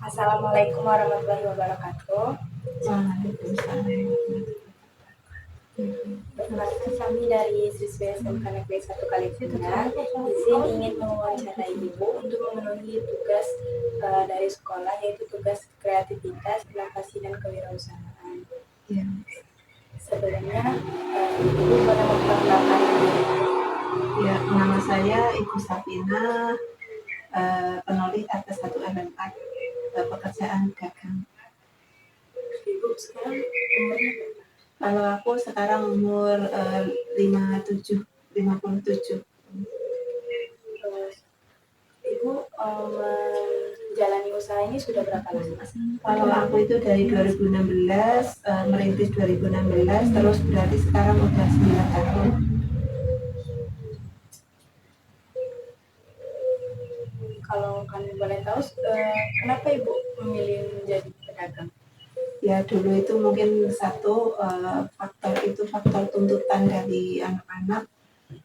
Assalamualaikum warahmatullahi wabarakatuh. Waalaikumsalam. Perkenalkan kami dari siswa SMK Negeri 1 Kalitina. Izin ingin mewawancarai Ibu untuk memenuhi tugas dari sekolah, yaitu tugas kreativitas, inovasi, dan kewirausahaan. Ya. Sebelumnya, Ibu boleh memperkenalkan diri. Ya, nama saya Ibu Sapina, penulis atas 1 LM4, pekerjaan dagang. Ibu sekarang umurnya berapa? Kalau aku sekarang umur 57. Ibu menjalani usaha ini sudah berapa lama? Kalau aku itu dari 2016, merintis 2016, terus berarti sekarang udah 9 tahun. Kalau kami boleh tahu, kenapa Ibu memilih menjadi pedagang? Ya, dulu itu mungkin satu faktor tuntutan dari anak-anak.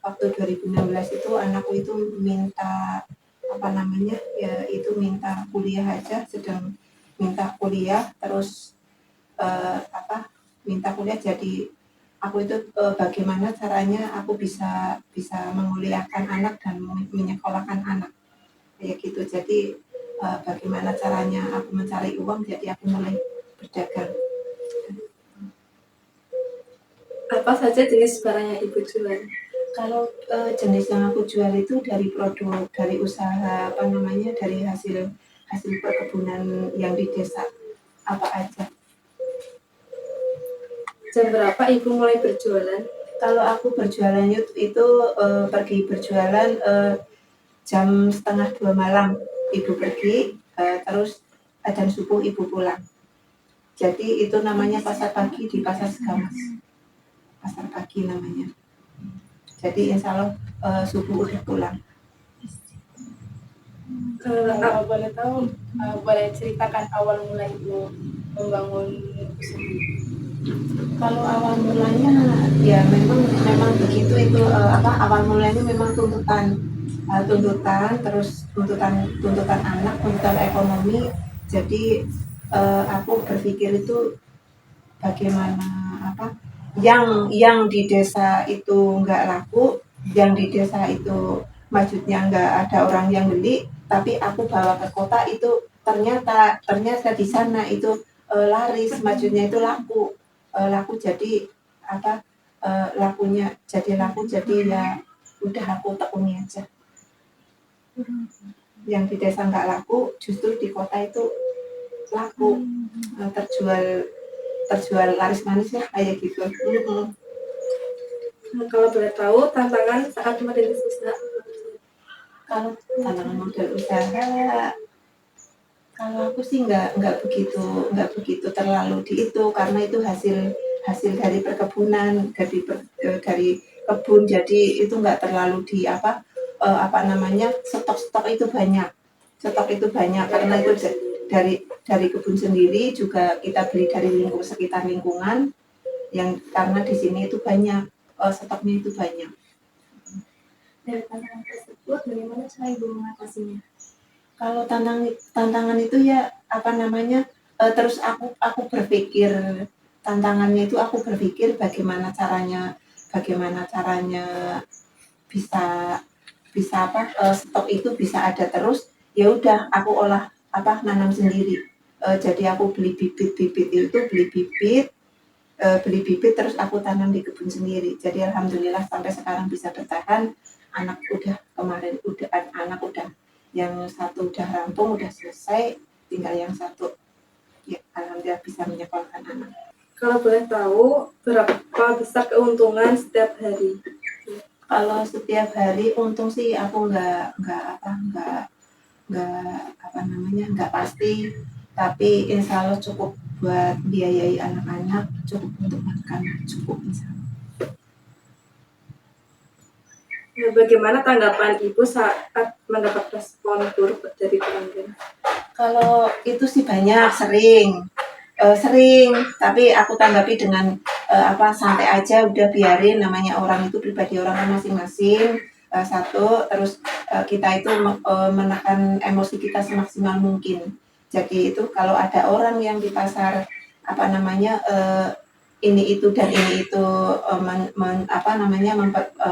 Waktu 2016 itu anakku itu minta minta kuliah aja, sedang minta kuliah, terus minta kuliah. Jadi aku itu bagaimana caranya aku bisa menguliahkan anak dan menyekolahkan anak kayak gitu. Jadi bagaimana caranya aku mencari uang, jadi aku mulai berdagang. Apa saja jenis barang yang Ibu jual? Kalau jenis yang aku jual itu dari produk, dari usaha dari hasil perkebunan yang di desa, apa aja. Jam berapa Ibu mulai berjualan? Kalau aku berjualannya itu pergi berjualan jam 1:30 malam. Ibu pergi, terus adzan subuh Ibu pulang. Jadi itu namanya pasar pagi di Pasar Segamas. Pasar pagi namanya. Jadi insya Allah subuh udah pulang. Kalau boleh tahu, boleh ceritakan awal mula Ibu membangun usaha? Kalau awal mulanya ya memang begitu itu awal mulanya memang tuntutan terus tuntutan anak, tuntutan ekonomi. Jadi aku berpikir itu bagaimana yang di desa itu nggak laku, yang di desa itu maksudnya nggak ada orang yang beli, tapi aku bawa ke kota itu ternyata di sana itu laris, maksudnya itu laku. Jadi lakunya jadi laku, jadi ya udah aku tekuni aja. Yang di desa nggak laku, justru di kota itu laku, terjual laris manis ya kayak gitu. Kalau boleh tahu tantangan saat merintis usaha? Kalau tantangan model usaha, kalau aku sih nggak begitu terlalu di itu, karena itu hasil dari perkebunan, dari kebun, jadi itu nggak terlalu di stok itu banyak karena itu dari kebun sendiri, juga kita beli dari sekitar lingkungan, yang karena di sini itu banyak stoknya itu banyak. Dari tantangan tersebut, bagaimana cara Ibu mengatasinya? Kalau tantangan itu ya terus aku berpikir tantangannya itu, aku berpikir bagaimana caranya bisa stok itu bisa ada terus. Ya udah aku olah nanam sendiri. Jadi aku beli bibit terus aku tanam di kebun sendiri. Jadi alhamdulillah sampai sekarang bisa bertahan. Anak udah yang satu udah rampung, udah selesai, tinggal yang satu ya alhamdulillah bisa menyekolahkan anak. Kalau boleh tahu, berapa besar keuntungan setiap hari? Kalau setiap hari untung sih aku nggak pasti, tapi insya Allah cukup buat biayai anak-anak, cukup untuk makan, cukup insya Allah. Bagaimana tanggapan Ibu saat mendapat respon buruk dari pelanggan? Kalau itu sih sering, tapi aku tanggapi dengan santai aja, udah biarin, namanya orang itu pribadi orang masing-masing. Terus kita itu menekan emosi kita semaksimal mungkin. Jadi itu kalau ada orang yang di pasar apa namanya ini itu dan ini itu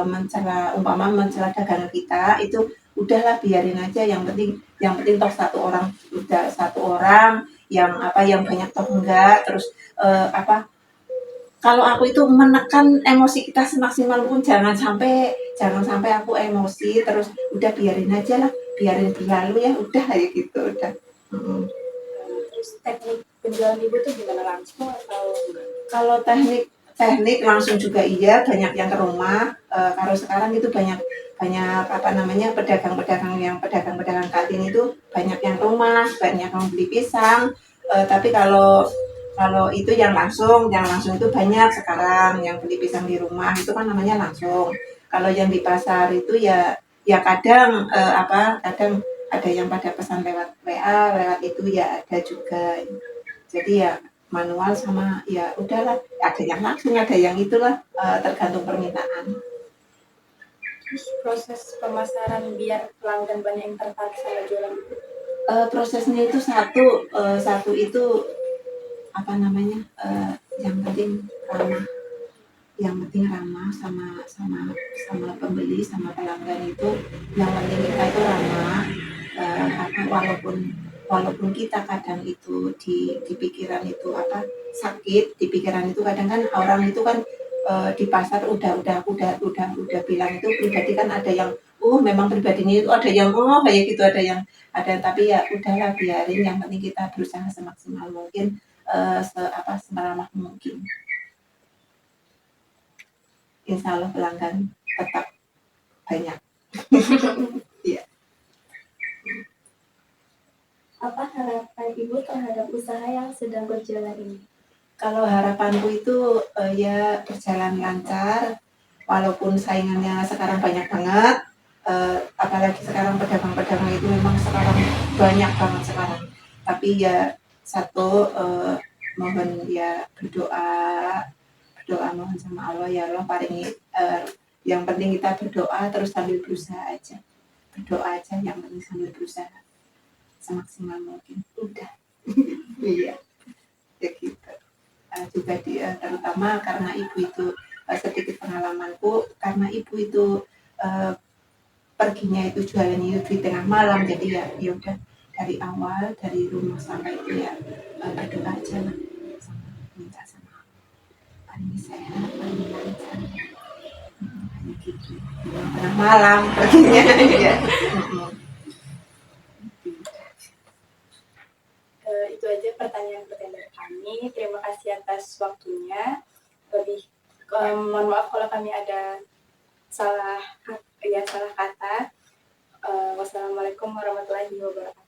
mencela umpama mencela dagangan kita itu udahlah biarin aja yang penting toh satu orang yang yang banyak toh enggak terus kalau aku itu menekan emosi kita semaksimal mungkin jangan sampai aku emosi terus udah biarin aja lah biarin berlalu ya udah kayak gitu udah. Terus teknik penjualan ibu tuh gimana, langsung atau enggak? Kalau teknik langsung juga iya banyak yang ke rumah. Kalau sekarang itu banyak pedagang-pedagang kantin itu banyak yang rumah banyak yang beli pisang. Tapi kalau itu yang langsung itu banyak sekarang yang beli pisang di rumah itu kan namanya langsung. Kalau yang di pasar itu ya kadang kadang ada yang pada pesan lewat WA lewat itu ya ada juga. Jadi ya manual sama ya udahlah ada yang langsung ada yang itulah tergantung permintaan. Terus proses pemasaran biar pelanggan banyak yang tertarik sama jualan ibu? Prosesnya itu satu itu yang penting ramah sama pembeli sama pelanggan itu yang penting kita itu ramah. Walaupun kita kadang itu di pikiran itu sakit di pikiran itu kadang kan orang itu kan di pasar udah bilang itu pribadi kan ada yang memang pribadinya itu ada yang kayak gitu ada tapi ya udahlah biarin yang penting kita berusaha semaksimal mungkin seramah mungkin. Insya Allah pelanggan tetap banyak. Iya. Apa harapan ibu terhadap usaha yang sedang berjalan ini? Kalau harapanku itu ya berjalan lancar, walaupun saingannya sekarang banyak banget, apalagi sekarang pedagang-pedagang itu memang sekarang banyak banget sekarang. Tapi ya satu mohon ya berdoa mohon sama Allah ya Allah paringi yang penting kita berdoa terus sambil berusaha aja. Berdoa aja yang penting sambil berusaha semaksimal mungkin. Udah. Iya. Ya gitu. Juga terutama karena ibu itu sedikit pengalamanku karena ibu itu perginya itu jualan itu di tengah malam jadi ya udah dari awal dari rumah sampai itu ya berdoa aja lah sama minta sama paling sehat paling lancar hanya gitu tengah malam perginya ya. Itu aja pertanyaan-pertanyaan dari kami. Terima kasih atas waktunya. Mohon maaf kalau kami ada salah kata. Wassalamualaikum warahmatullahi wabarakatuh.